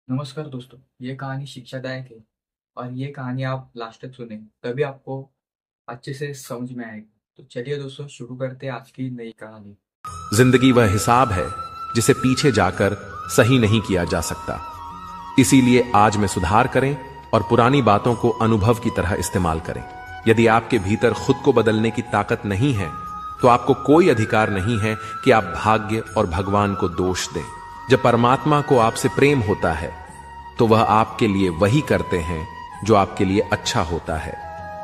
नमस्कार दोस्तों, ये कहानी शिक्षादायक है और ये कहानी आप लास्ट तक सुने तभी आपको अच्छे से समझ में आएगी। तो चलिए दोस्तों, शुरू करते हैं आज की नई कहानी। जिंदगी वह हिसाब है जिसे पीछे जाकर सही नहीं किया जा सकता। इसीलिए आज में सुधार करें और पुरानी बातों को अनुभव की तरह इस्तेमाल करें। यदि आपके भीतर खुद को बदलने की ताकत नहीं है तो आपको कोई अधिकार नहीं है कि आप भाग्य और भगवान को दोष दें। जब परमात्मा को आपसे प्रेम होता है तो वह आपके लिए वही करते हैं जो आपके लिए अच्छा होता है,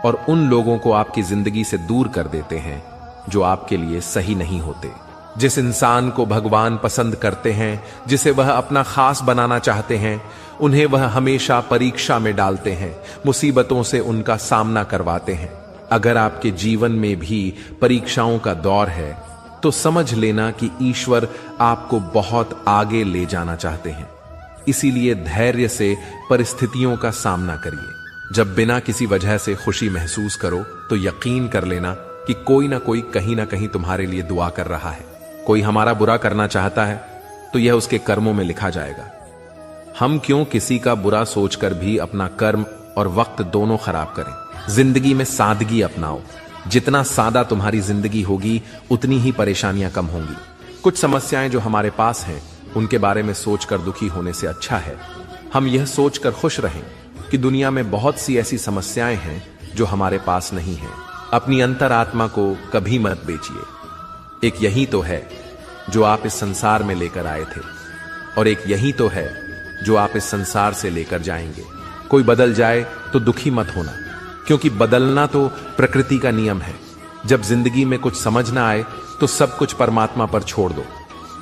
और उन लोगों को आपकी जिंदगी से दूर कर देते हैं जो आपके लिए सही नहीं होते। जिस इंसान को भगवान पसंद करते हैं, जिसे वह अपना खास बनाना चाहते हैं, उन्हें वह हमेशा परीक्षा में डालते हैं, मुसीबतों से उनका सामना करवाते हैं। अगर आपके जीवन में भी परीक्षाओं का दौर है तो समझ लेना कि ईश्वर आपको बहुत आगे ले जाना चाहते हैं। इसीलिए धैर्य से परिस्थितियों का सामना करिए। जब बिना किसी वजह से खुशी महसूस करो तो यकीन कर लेना कि कोई ना कोई कहीं ना कहीं तुम्हारे लिए दुआ कर रहा है। कोई हमारा बुरा करना चाहता है तो यह उसके कर्मों में लिखा जाएगा। हम क्यों किसी का बुरा सोचकर भी अपना कर्म और वक्त दोनों खराब करें। जिंदगी में सादगी अपनाओ। जितना सादा तुम्हारी जिंदगी होगी उतनी ही परेशानियां कम होंगी। कुछ समस्याएं जो हमारे पास हैं उनके बारे में सोचकर दुखी होने से अच्छा है हम यह सोचकर खुश रहें कि दुनिया में बहुत सी ऐसी समस्याएं हैं जो हमारे पास नहीं हैं। अपनी अंतरात्मा को कभी मत बेचिए। एक यही तो है जो आप इस संसार में लेकर आए थे, और एक यही तो है जो आप इस संसार से लेकर जाएंगे। कोई बदल जाए तो दुखी मत होना, क्योंकि बदलना तो प्रकृति का नियम है। जब जिंदगी में कुछ समझ ना आए तो सब कुछ परमात्मा पर छोड़ दो।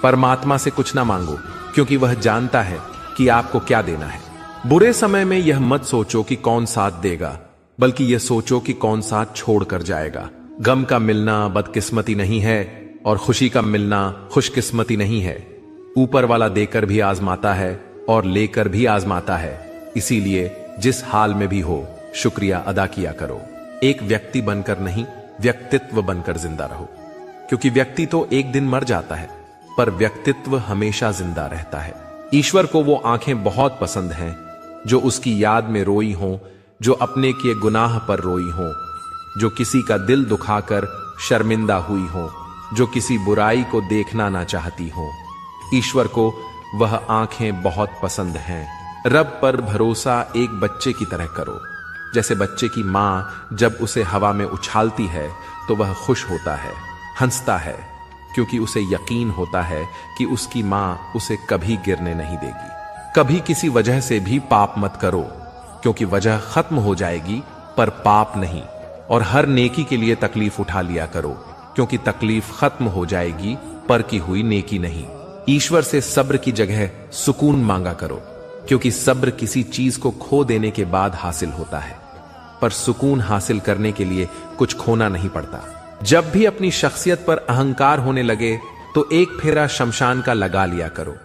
परमात्मा से कुछ ना मांगो, क्योंकि वह जानता है कि आपको क्या देना है। बुरे समय में यह मत सोचो कि कौन साथ देगा, बल्कि यह सोचो कि कौन साथ छोड़ कर जाएगा। गम का मिलना बदकिस्मती नहीं है और खुशी का मिलना खुशकिस्मती नहीं है। ऊपर वाला देकर भी आजमाता है और लेकर भी आजमाता है। इसीलिए जिस हाल में भी हो शुक्रिया अदा किया करो। एक व्यक्ति बनकर नहीं, व्यक्तित्व बनकर जिंदा रहो, क्योंकि व्यक्ति तो एक दिन मर जाता है पर व्यक्तित्व हमेशा जिंदा रहता है। ईश्वर को वो आंखें बहुत पसंद हैं जो उसकी याद में रोई हों, जो अपने किए गुनाह पर रोई हों, जो किसी का दिल दुखाकर शर्मिंदा हुई हों, जो किसी बुराई को देखना ना चाहती हों। ईश्वर को वह आंखें बहुत पसंद हैं। रब पर भरोसा एक बच्चे की तरह करो। जैसे बच्चे की मां जब उसे हवा में उछालती है तो वह खुश होता है, हंसता है, क्योंकि उसे यकीन होता है कि उसकी मां उसे कभी गिरने नहीं देगी। कभी किसी वजह से भी पाप मत करो, क्योंकि वजह खत्म हो जाएगी पर पाप नहीं। और हर नेकी के लिए तकलीफ उठा लिया करो, क्योंकि तकलीफ खत्म हो जाएगी पर की हुई नेकी नहीं। ईश्वर से सब्र की जगह सुकून मांगा करो, क्योंकि सब्र किसी चीज को खो देने के बाद हासिल होता है, पर सुकून हासिल करने के लिए कुछ खोना नहीं पड़ता। जब भी अपनी शख्सियत पर अहंकार होने लगे तो एक फेरा शमशान का लगा लिया करो।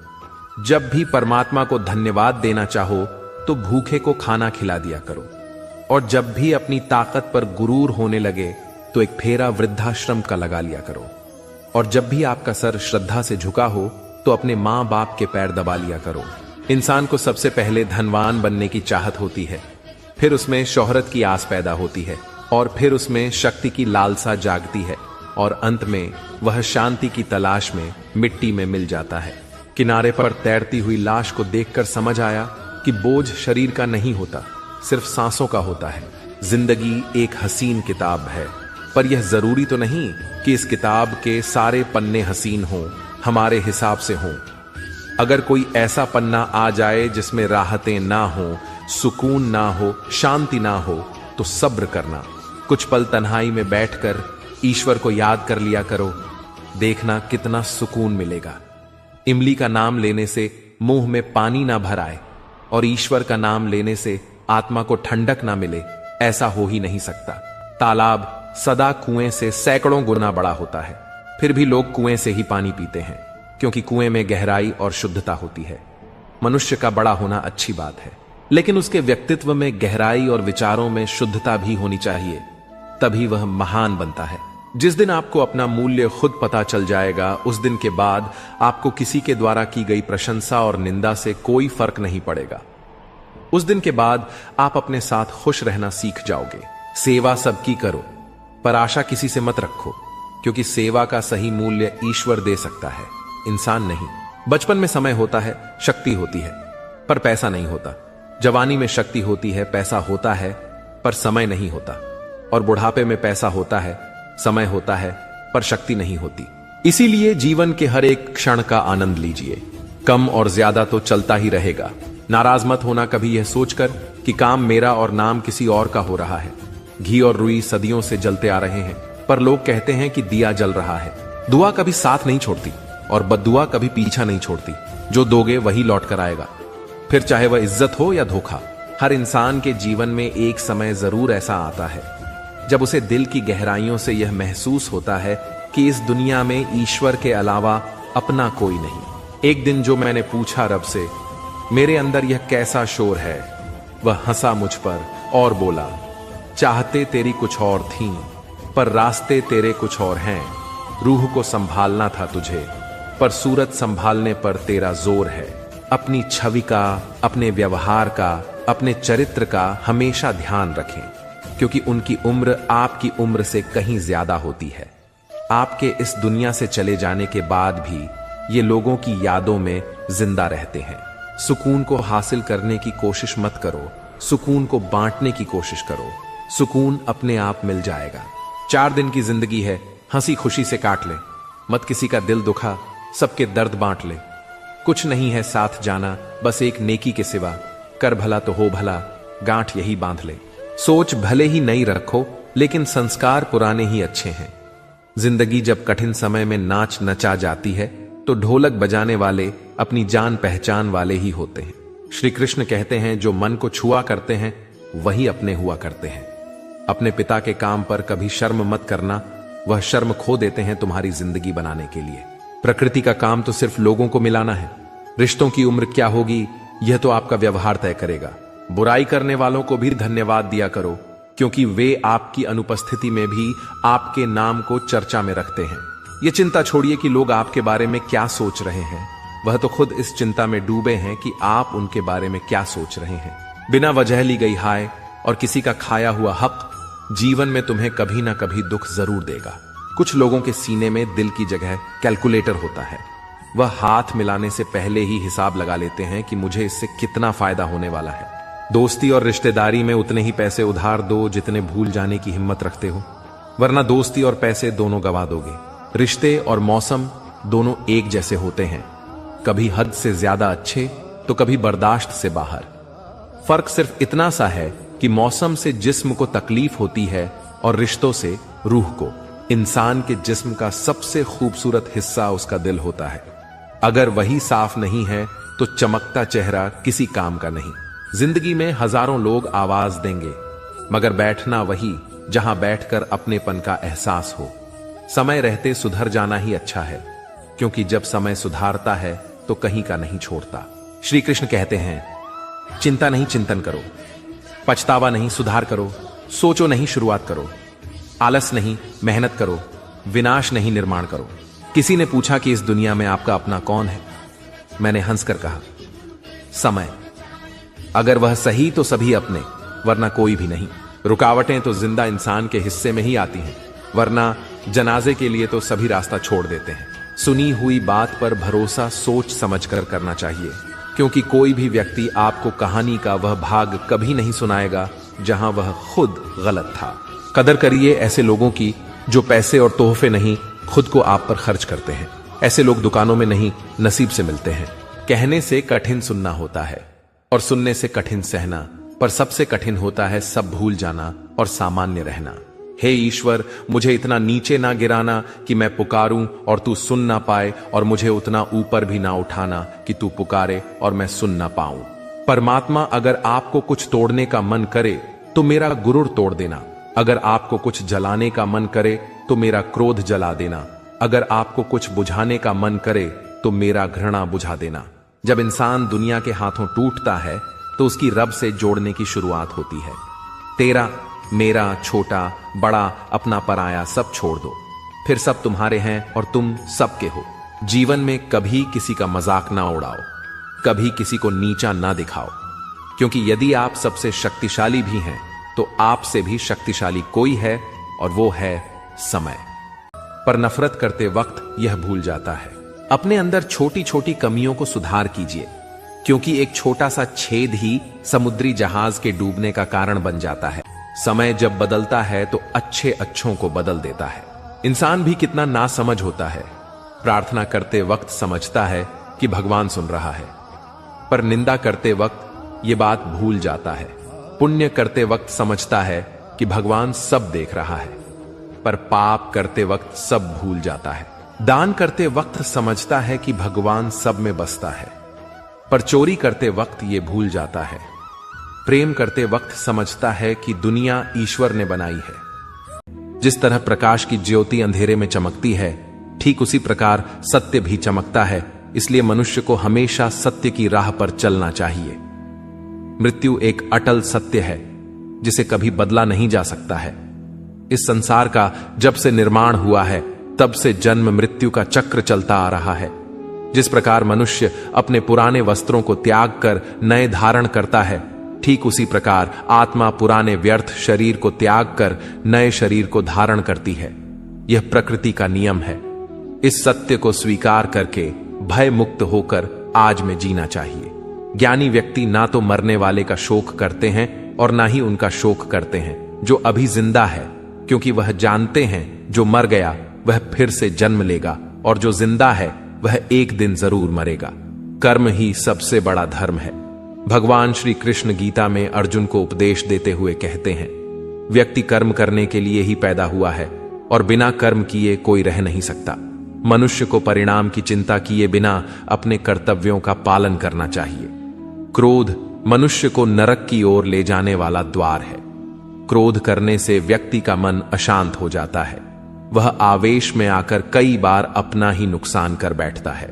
जब भी परमात्मा को धन्यवाद देना चाहो तो भूखे को खाना खिला दिया करो। और जब भी अपनी ताकत पर गुरूर होने लगे तो एक फेरा वृद्धाश्रम का लगा लिया करो। और जब भी आपका सर श्रद्धा से झुका हो तो अपने मां बाप के पैर दबा लिया करो। इंसान को सबसे पहले धनवान बनने की चाहत होती है, फिर उसमें शोहरत की आस पैदा होती है, और फिर उसमें शक्ति की लालसा जागती है, और अंत में वह शांति की तलाश में मिट्टी में मिल जाता है। किनारे पर तैरती हुई लाश को देखकर समझ आया कि बोझ शरीर का नहीं होता, सिर्फ सांसों का होता है। जिंदगी एक हसीन किताब है, पर यह जरूरी तो नहीं कि इस किताब के सारे पन्ने हसीन हों, हमारे हिसाब से हों। अगर कोई ऐसा पन्ना आ जाए जिसमें राहतें ना हो, सुकून ना हो, शांति ना हो, तो सब्र करना। कुछ पल तन्हाई में बैठकर ईश्वर को याद कर लिया करो, देखना कितना सुकून मिलेगा। इमली का नाम लेने से मुंह में पानी ना भर आए और ईश्वर का नाम लेने से आत्मा को ठंडक ना मिले, ऐसा हो ही नहीं सकता। तालाब सदा कुएं से सैकड़ों गुना बड़ा होता है, फिर भी लोग कुएं से ही पानी पीते हैं, क्योंकि कुएं में गहराई और शुद्धता होती है। मनुष्य का बड़ा होना अच्छी बात है, लेकिन उसके व्यक्तित्व में गहराई और विचारों में शुद्धता भी होनी चाहिए, तभी वह महान बनता है। जिस दिन आपको अपना मूल्य खुद पता चल जाएगा, उस दिन के बाद आपको किसी के द्वारा की गई प्रशंसा और निंदा से कोई फर्क नहीं पड़ेगा। उस दिन के बाद आप अपने साथ खुश रहना सीख जाओगे। सेवा सबकी करो, पर आशा किसी से मत रखो, क्योंकि सेवा का सही मूल्य ईश्वर दे सकता है, इंसान नहीं। बचपन में समय होता है, शक्ति होती है, पर पैसा नहीं होता। जवानी में शक्ति होती है, पैसा होता है, पर समय नहीं होता। और बुढ़ापे में पैसा होता है, समय होता है, पर शक्ति नहीं होती। इसीलिए जीवन के हर एक क्षण का आनंद लीजिए। कम और ज्यादा तो चलता ही रहेगा। नाराज मत होना कभी यह सोचकर कि काम मेरा और नाम किसी और का हो रहा है। घी और रुई सदियों से जलते आ रहे हैं, पर लोग कहते हैं कि दिया जल रहा है। दुआ कभी साथ नहीं छोड़ती और बद्दुआ कभी पीछा नहीं छोड़ती। जो दोगे वही लौट कर आएगा, फिर चाहे वह इज्जत हो या धोखा। हर इंसान के जीवन में एक समय जरूर ऐसा आता है जब उसे दिल की गहराइयों से यह महसूस होता है कि इस दुनिया में ईश्वर के अलावा अपना कोई नहीं। एक दिन जो मैंने पूछा रब से, मेरे अंदर यह कैसा शोर है, वह हंसा मुझ पर और बोला, चाहते तेरी कुछ और थीं, पर रास्ते तेरे कुछ और हैं। रूह को संभालना था तुझे, पर सूरत संभालने पर तेरा जोर है। अपनी छवि का, अपने व्यवहार का, अपने चरित्र का हमेशा ध्यान रखें, क्योंकि उनकी उम्र आपकी उम्र से कहीं ज्यादा होती है। आपके इस दुनिया से चले जाने के बाद भी ये लोगों की यादों में जिंदा रहते हैं। सुकून को हासिल करने की कोशिश मत करो, सुकून को बांटने की कोशिश करो। सुकून अपने आप मिल जाएगा। 4 दिन की जिंदगी है, हंसी खुशी से काट ले। मत किसी का दिल दुखा, सबके दर्द बांट ले। कुछ नहीं है साथ जाना, बस एक नेकी के सिवा। कर भला तो हो भला, गांठ यही बांध ले। सोच भले ही नई रखो, लेकिन संस्कार पुराने ही अच्छे हैं। जिंदगी जब कठिन समय में नाच नचा जाती है, तो ढोलक बजाने वाले अपनी जान पहचान वाले ही होते हैं। श्री कृष्ण कहते हैं, जो मन को छुआ करते हैं वही अपने हुआ करते हैं। अपने पिता के काम पर कभी शर्म मत करना, वह शर्म खो देते हैं तुम्हारी जिंदगी बनाने के लिए। प्रकृति का काम तो सिर्फ लोगों को मिलाना है। रिश्तों की उम्र क्या होगी, यह तो आपका व्यवहार तय करेगा। बुराई करने वालों को भी धन्यवाद दिया करो, क्योंकि वे आपकी अनुपस्थिति में भी आपके नाम को चर्चा में रखते हैं। यह चिंता छोड़िए कि लोग आपके बारे में क्या सोच रहे हैं, वह तो खुद इस चिंता में डूबे हैं कि आप उनके बारे में क्या सोच रहे हैं। बिना वजह ली गई हाय और किसी का खाया हुआ हक जीवन में तुम्हें कभी ना कभी दुख जरूर देगा। कुछ लोगों के सीने में दिल की जगह कैलकुलेटर होता है। वह हाथ मिलाने से पहले ही हिसाब लगा लेते हैं कि मुझे इससे कितना फायदा होने वाला है। दोस्ती और रिश्तेदारी में उतने ही पैसे उधार दो जितने भूल जाने की हिम्मत रखते हो, वरना दोस्ती और पैसे दोनों गवा दोगे। रिश्ते और मौसम दोनों एक जैसे होते हैं, कभी हद से ज्यादा अच्छे तो कभी बर्दाश्त से बाहर। फर्क सिर्फ इतना सा है कि मौसम से जिस्म को तकलीफ होती है और रिश्तों से रूह को। इंसान के जिस्म का सबसे खूबसूरत हिस्सा उसका दिल होता है। अगर वही साफ नहीं है तो चमकता चेहरा किसी काम का नहीं। जिंदगी में हजारों लोग आवाज देंगे, मगर बैठना वही जहां बैठकर अपनेपन का एहसास हो। समय रहते सुधर जाना ही अच्छा है, क्योंकि जब समय सुधारता है तो कहीं का नहीं छोड़ता। श्री कृष्ण कहते हैं, चिंता नहीं चिंतन करो, पछतावा नहीं सुधार करो, सोचो नहीं शुरुआत करो, आलस नहीं मेहनत करो, विनाश नहीं निर्माण करो। किसी ने पूछा कि इस दुनिया में आपका अपना कौन है? मैंने हंसकर कहा, समय। अगर वह सही तो सभी अपने, वरना कोई भी नहीं। रुकावटें तो जिंदा इंसान के हिस्से में ही आती हैं, वरना जनाजे के लिए तो सभी रास्ता छोड़ देते हैं। सुनी हुई बात पर भरोसा सोच समझकर करना चाहिए, क्योंकि कोई भी व्यक्ति आपको कहानी का वह भाग कभी नहीं सुनाएगा जहां वह खुद गलत था। कदर करिए ऐसे लोगों की जो पैसे और तोहफे नहीं, खुद को आप पर खर्च करते हैं। ऐसे लोग दुकानों में नहीं, नसीब से मिलते हैं। कहने से कठिन सुनना होता है और सुनने से कठिन सहना, पर सबसे कठिन होता है सब भूल जाना और सामान्य रहना। हे ईश्वर, मुझे इतना नीचे ना गिराना कि मैं पुकारूं और तू सुन ना पाए, और मुझे उतना ऊपर भी ना उठाना कि तू पुकारे और मैं सुन ना पाऊं। परमात्मा, अगर आपको कुछ तोड़ने का मन करे तो मेरा गुरूर तोड़ देना। अगर आपको कुछ जलाने का मन करे तो मेरा क्रोध जला देना। अगर आपको कुछ बुझाने का मन करे तो मेरा घृणा बुझा देना। जब इंसान दुनिया के हाथों टूटता है तो उसकी रब से जोड़ने की शुरुआत होती है। तेरा मेरा, छोटा, बड़ा, अपना, पराया सब छोड़ दो। फिर सब तुम्हारे हैं और तुम सबके हो। जीवन में कभी किसी का मजाक ना उड़ाओ, कभी किसी को नीचा ना दिखाओ, क्योंकि यदि आप सबसे शक्तिशाली भी हैं तो आपसे भी शक्तिशाली कोई है और वो है समय। पर नफरत करते वक्त यह भूल जाता है। अपने अंदर छोटी छोटी कमियों को सुधार कीजिए, क्योंकि एक छोटा सा छेद ही समुद्री जहाज के डूबने का कारण बन जाता है। समय जब बदलता है तो अच्छे अच्छों को बदल देता है। इंसान भी कितना नासमझ होता है। प्रार्थना करते वक्त समझता है कि भगवान सुन रहा है, पर निंदा करते वक्त ये बात भूल जाता है। पुण्य करते वक्त समझता है कि भगवान सब देख रहा है, पर पाप करते वक्त सब भूल जाता है। दान करते वक्त समझता है कि भगवान सब में बसता है, पर चोरी करते वक्त ये भूल जाता है। प्रेम करते वक्त समझता है कि दुनिया ईश्वर ने बनाई है। जिस तरह प्रकाश की ज्योति अंधेरे में चमकती है, ठीक उसी प्रकार सत्य भी चमकता है। इसलिए मनुष्य को हमेशा सत्य की राह पर चलना चाहिए। मृत्यु एक अटल सत्य है जिसे कभी बदला नहीं जा सकता है। इस संसार का जब से निर्माण हुआ है तब से जन्म मृत्यु का चक्र चलता आ रहा है। जिस प्रकार मनुष्य अपने पुराने वस्त्रों को त्याग कर नए धारण करता है, ठीक उसी प्रकार आत्मा पुराने व्यर्थ शरीर को त्याग कर नए शरीर को धारण करती है। यह प्रकृति का नियम है। इस सत्य को स्वीकार करके भय मुक्त होकर आज में जीना चाहिए। ज्ञानी व्यक्ति ना तो मरने वाले का शोक करते हैं और ना ही उनका शोक करते हैं जो अभी जिंदा है, क्योंकि वह जानते हैं जो मर गया वह फिर से जन्म लेगा और जो जिंदा है वह एक दिन जरूर मरेगा। कर्म ही सबसे बड़ा धर्म है। भगवान श्री कृष्ण गीता में अर्जुन को उपदेश देते हुए कहते हैं, व्यक्ति कर्म करने के लिए ही पैदा हुआ है और बिना कर्म किए कोई रह नहीं सकता। मनुष्य को परिणाम की चिंता किए बिना अपने कर्तव्यों का पालन करना चाहिए। क्रोध मनुष्य को नरक की ओर ले जाने वाला द्वार है। क्रोध करने से व्यक्ति का मन अशांत हो जाता है। वह आवेश में आकर कई बार अपना ही नुकसान कर बैठता है।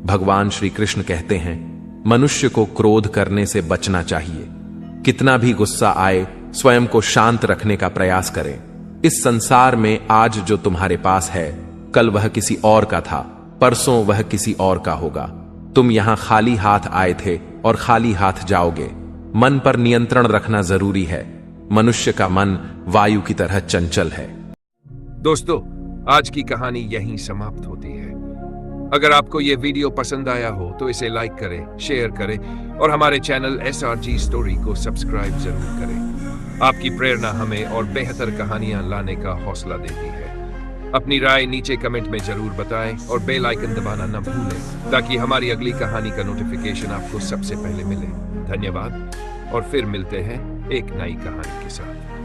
भगवान श्री कृष्ण कहते हैं, मनुष्य को क्रोध करने से बचना चाहिए। कितना भी गुस्सा आए, स्वयं को शांत रखने का प्रयास करें। इस संसार में आज जो तुम्हारे पास है, कल वह किसी और का था, परसों वह किसी और का होगा। तुम यहां खाली हाथ आए थे और खाली हाथ जाओगे। मन पर नियंत्रण रखना जरूरी है। मनुष्य का मन वायु की तरह चंचल है। दोस्तों, आज की कहानी यहीं समाप्त होती है। अगर आपको यह वीडियो पसंद आया हो तो इसे लाइक करें, शेयर करें और हमारे चैनल SRG स्टोरी को सब्सक्राइब जरूर करें। आपकी प्रेरणा हमें और बेहतर कहानियां लाने का हौसला देती है। अपनी राय नीचे कमेंट में जरूर बताएं और बेल आइकन दबाना न भूलें ताकि हमारी अगली कहानी का नोटिफिकेशन आपको सबसे पहले मिले। धन्यवाद और फिर मिलते हैं एक नई कहानी के साथ।